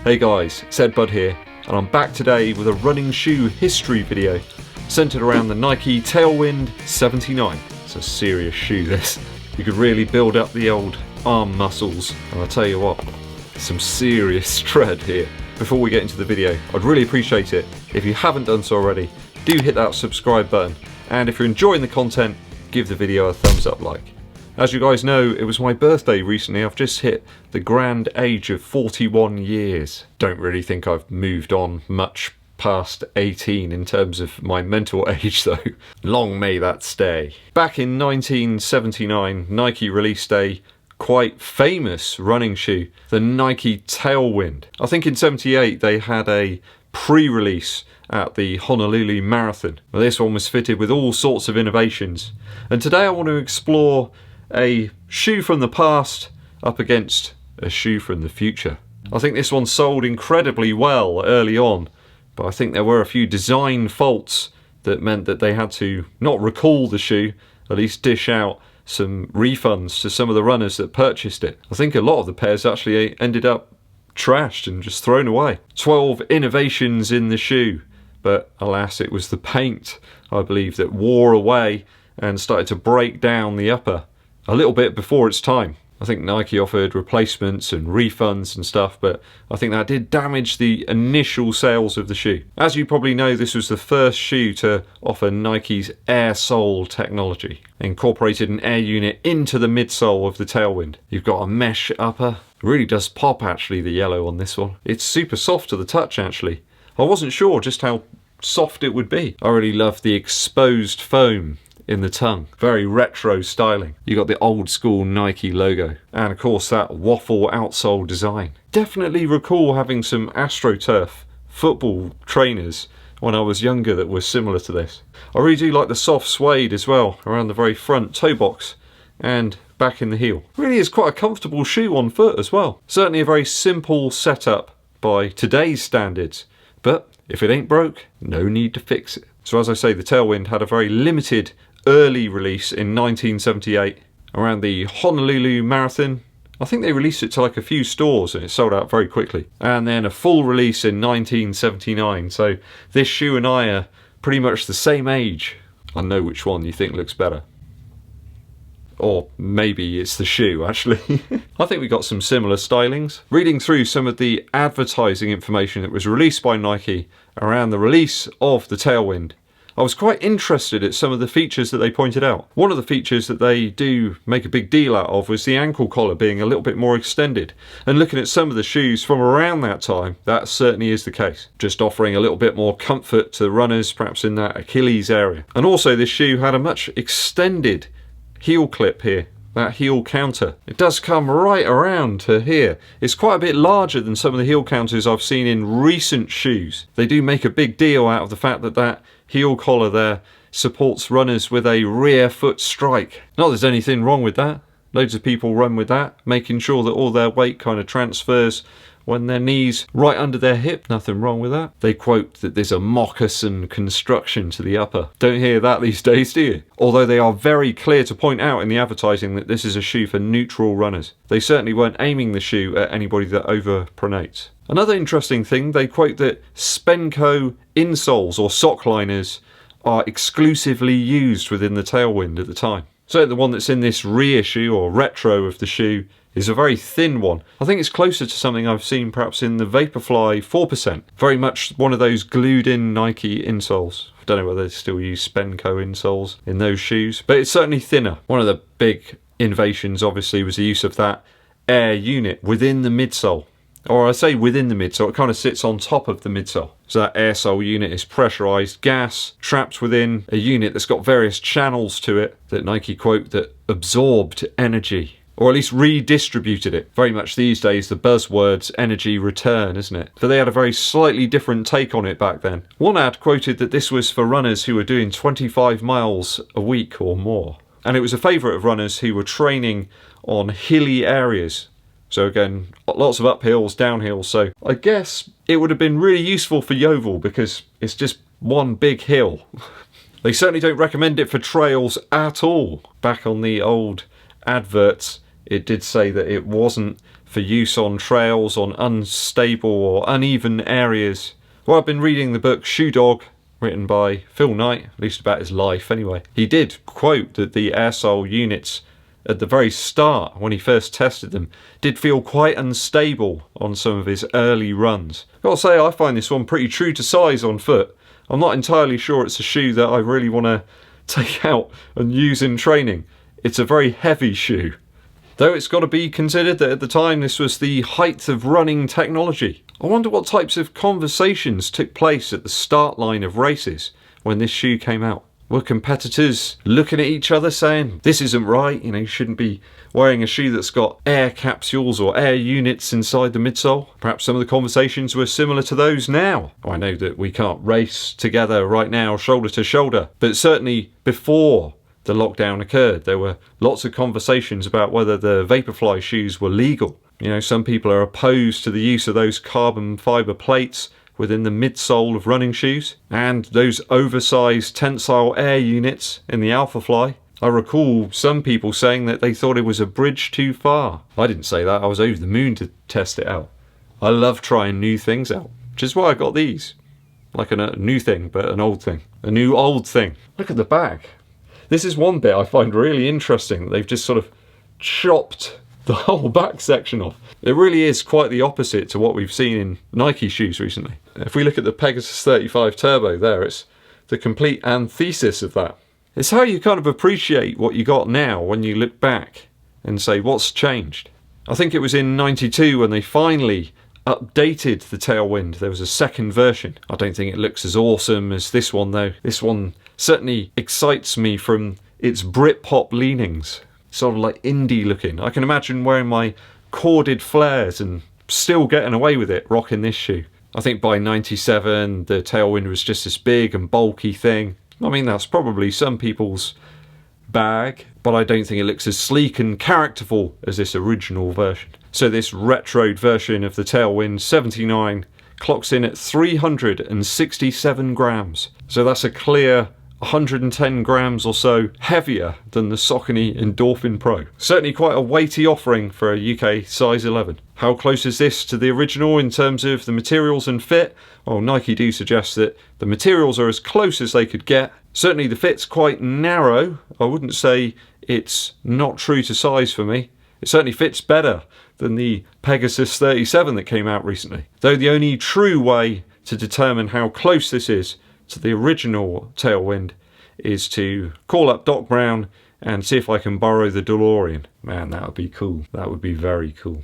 Hey guys, it's EDDBUD here, and I'm back today with a running shoe history video centered around the Nike Tailwind 79. It's a serious shoe this. You could really build up the old arm muscles, and I'll tell you what, some serious tread here. Before we get into the video, I'd really appreciate it if you haven't done so already, do hit that subscribe button, and if you're enjoying the content, give the video a thumbs up like. As you guys know, it was my birthday recently. I've just hit the grand age of 41 years. Don't really think I've moved on much past 18 in terms of my mental age though. Long may that stay. Back in 1979, Nike released a quite famous running shoe, the Nike Tailwind. I think in 78 they had a pre-release at the Honolulu Marathon. Well, this one was fitted with all sorts of innovations. And today I want to explore a shoe from the past up against a shoe from the future. I think this one sold incredibly well early on, but I think there were a few design faults that meant that they had to not recall the shoe, at least dish out some refunds to some of the runners that purchased it. I think a lot of the pairs actually ended up trashed and just thrown away. 12 innovations in the shoe, but alas, it was the paint, I believe, that wore away and started to break down the upper a little bit before its time. I think Nike offered replacements and refunds and stuff, but I think that did damage the initial sales of the shoe. As you probably know, this was the first shoe to offer Nike's Air Sole technology. It incorporated an air unit into the midsole of the Tailwind. You've got a mesh upper. It really does pop actually, the yellow on this one. It's super soft to the touch actually. I wasn't sure just how soft it would be. I really love the exposed foam in the tongue. Very retro styling. You got the old school Nike logo, and of course that waffle outsole design. Definitely recall having some AstroTurf football trainers when I was younger that were similar to this. I really do like the soft suede as well around the very front toe box and back in the heel. Really is quite a comfortable shoe on foot as well. Certainly a very simple setup by today's standards, but if it ain't broke, no need to fix it. So as I say, the Tailwind had a very limited early release in 1978 around the Honolulu Marathon. I think they released it to like a few stores and it sold out very quickly. And then a full release in 1979. So this shoe and I are pretty much the same age. I know which one you think looks better. Or maybe it's the shoe actually. I think we got some similar stylings. Reading through some of the advertising information that was released by Nike around the release of the Tailwind, I was quite interested at some of the features that they pointed out. One of the features that they do make a big deal out of was the ankle collar being a little bit more extended. And looking at some of the shoes from around that time, that certainly is the case. Just offering a little bit more comfort to runners, perhaps in that Achilles area. And also this shoe had a much extended heel clip here, that heel counter. It does come right around to here. It's quite a bit larger than some of the heel counters I've seen in recent shoes. They do make a big deal out of the fact that that heel collar there supports runners with a rear foot strike. Not that there's anything wrong with that. Loads of people run with that, making sure that all their weight kind of transfers when their knees right under their hip. Nothing wrong with that. They quote that there's a moccasin construction to the upper. Don't hear that these days, do you? Although they are very clear to point out in the advertising that this is a shoe for neutral runners. They certainly weren't aiming the shoe at anybody that overpronates. Another interesting thing, they quote that Spenco insoles or sock liners are exclusively used within the Tailwind at the time. So the one that's in this reissue or retro of the shoe is a very thin one. I think it's closer to something I've seen perhaps in the Vaporfly 4%. Very much one of those glued in Nike insoles. I don't know whether they still use Spenco insoles in those shoes, but it's certainly thinner. One of the big innovations obviously was the use of that air unit within the midsole. Or I say within the midsole, it kind of sits on top of the midsole. So that air sole unit is pressurized gas trapped within a unit that's got various channels to it that Nike quote that absorbed energy, or at least redistributed it. Very much these days the buzzword's energy return, isn't it? But they had a very slightly different take on it back then. One ad quoted that this was for runners who were doing 25 miles a week or more. And it was a favourite of runners who were training on hilly areas. So again, lots of uphills, downhills. So I guess it would have been really useful for Yeovil because it's just one big hill. They certainly don't recommend it for trails at all. Back on the old adverts, it did say that it wasn't for use on trails, on unstable or uneven areas. Well, I've been reading the book Shoe Dog, written by Phil Knight, at least about his life anyway. He did quote that the air sole units at the very start, when he first tested them, did feel quite unstable on some of his early runs. I've got to say, I find this one pretty true to size on foot. I'm not entirely sure it's a shoe that I really want to take out and use in training. It's a very heavy shoe. Though it's got to be considered that at the time this was the height of running technology. I wonder what types of conversations took place at the start line of races when this shoe came out. Were competitors looking at each other saying, this isn't right, you shouldn't be wearing a shoe that's got air capsules or air units inside the midsole? Perhaps some of the conversations were similar to those now. I know that we can't race together right now, shoulder to shoulder, but certainly before the lockdown occurred, there were lots of conversations about whether the Vaporfly shoes were legal. Some people are opposed to the use of those carbon fibre plates within the midsole of running shoes, and those oversized tensile air units in the Alphafly. I recall some people saying that they thought it was a bridge too far. I didn't say that, I was over the moon to test it out. I love trying new things out, which is why I got these. Like a new thing, but an old thing. A new old thing. Look at the back. This is one bit I find really interesting. They've just sort of chopped the whole back section off. It really is quite the opposite to what we've seen in Nike shoes recently. If we look at the Pegasus 35 Turbo there, it's the complete antithesis of that. It's how you kind of appreciate what you got now when you look back and say, what's changed? I think it was in '92 when they finally updated the Tailwind. There was a second version. I don't think it looks as awesome as this one though. This one certainly excites me from its Britpop leanings. Sort of like indie looking. I can imagine wearing my corded flares and still getting away with it rocking this shoe. I think by '97 the Tailwind was just this big and bulky thing. I mean, that's probably some people's bag, but I don't think it looks as sleek and characterful as this original version. So this retroed version of the Tailwind 79 clocks in at 367 grams. So that's a clear 110 grams or so heavier than the Saucony Endorphin Pro. Certainly quite a weighty offering for a UK size 11. How close is this to the original in terms of the materials and fit? Well, Nike do suggest that the materials are as close as they could get. Certainly the fit's quite narrow. I wouldn't say it's not true to size for me. It certainly fits better than the Pegasus 37 that came out recently. Though the only true way to determine how close this is to the original Tailwind is to call up Doc Brown and see if I can borrow the DeLorean. Man, that would be cool. That would be very cool.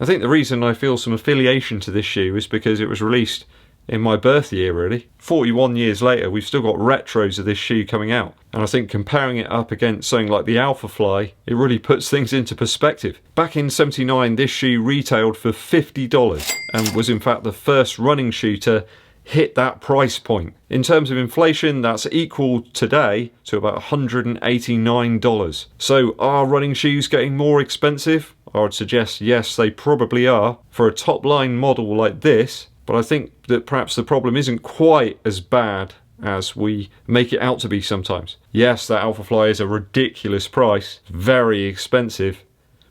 I think the reason I feel some affiliation to this shoe is because it was released in my birth year, really. 41 years later, we've still got retros of this shoe coming out. And I think comparing it up against something like the Alphafly, it really puts things into perspective. Back in '79, this shoe retailed for $50 and was in fact the first running shoe to hit that price point. In terms of inflation, that's equal today to about $189. So are running shoes getting more expensive? I would suggest yes, they probably are for a top line model like this, but I think that perhaps the problem isn't quite as bad as we make it out to be sometimes. Yes, that Alphafly is a ridiculous price, very expensive,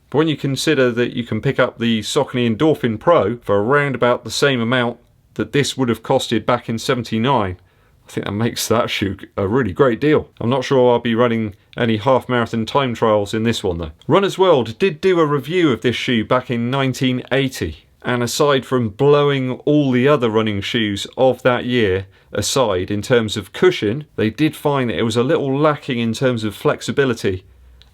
but when you consider that you can pick up the Saucony Endorphin Pro for around about the same amount that this would have costed back in '79, I think that makes that shoe a really great deal. I'm not sure I'll be running any half marathon time trials in this one though. Runner's World did do a review of this shoe back in 1980, and aside from blowing all the other running shoes of that year aside in terms of cushion, they did find that it was a little lacking in terms of flexibility,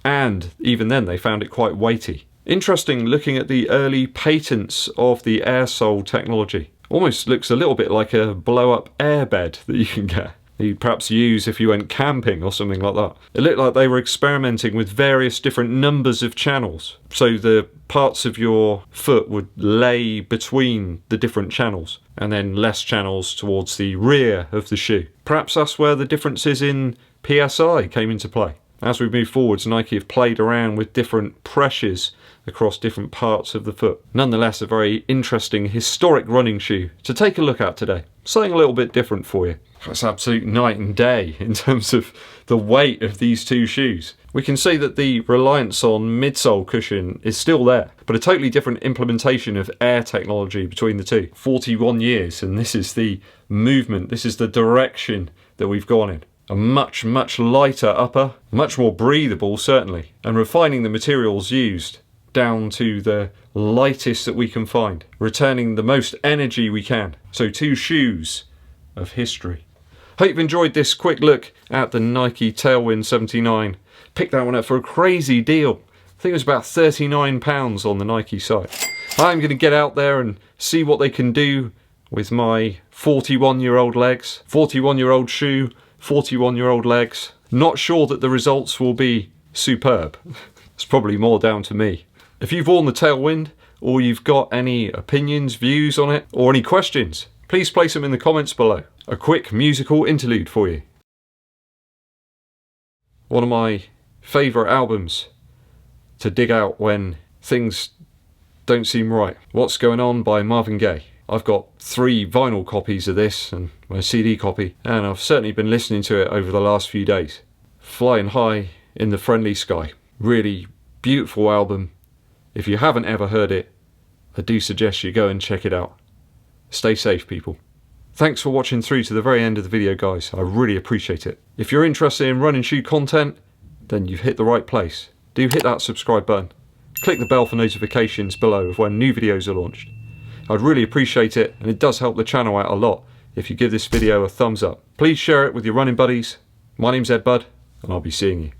and even then they found it quite weighty. Interesting looking at the early patents of the air sole technology. Almost looks a little bit like a blow-up airbed that you can get. You'd perhaps use if you went camping or something like that. It looked like they were experimenting with various different numbers of channels. So the parts of your foot would lay between the different channels, and then less channels towards the rear of the shoe. Perhaps that's where the differences in PSI came into play. As we move forwards, Nike have played around with different pressures across different parts of the foot. Nonetheless, a very interesting historic running shoe to take a look at today. Something a little bit different for you. It's absolute night and day in terms of the weight of these two shoes. We can see that the reliance on midsole cushion is still there, but a totally different implementation of air technology between the two. 41 years, and this is the movement, this is the direction that we've gone in. A much, much lighter upper, much more breathable certainly, and refining the materials used down to the lightest that we can find, returning the most energy we can. So 2 shoes of history. Hope you've enjoyed this quick look at the Nike Tailwind 79. Picked that one up for a crazy deal. I think it was about £39 on the Nike site. I'm going to get out there and see what they can do with my 41-year-old legs. 41-year-old shoe, 41-year-old legs. Not sure that the results will be superb. It's probably more down to me. If you've worn the Tailwind, or you've got any opinions, views on it, or any questions, please place them in the comments below. A quick musical interlude for you. One of my favourite albums to dig out when things don't seem right. What's Going On by Marvin Gaye. I've got 3 vinyl copies of this and my CD copy, and I've certainly been listening to it over the last few days. Flying High in the Friendly Sky. Really beautiful album. If you haven't ever heard it, I do suggest you go and check it out. Stay safe, people. Thanks for watching through to the very end of the video, guys. I really appreciate it. If you're interested in run and shoe content, then you've hit the right place. Do hit that subscribe button. Click the bell for notifications below of when new videos are launched. I'd really appreciate it, and it does help the channel out a lot if you give this video a thumbs up. Please share it with your running buddies. My name's EDDBUD, and I'll be seeing you.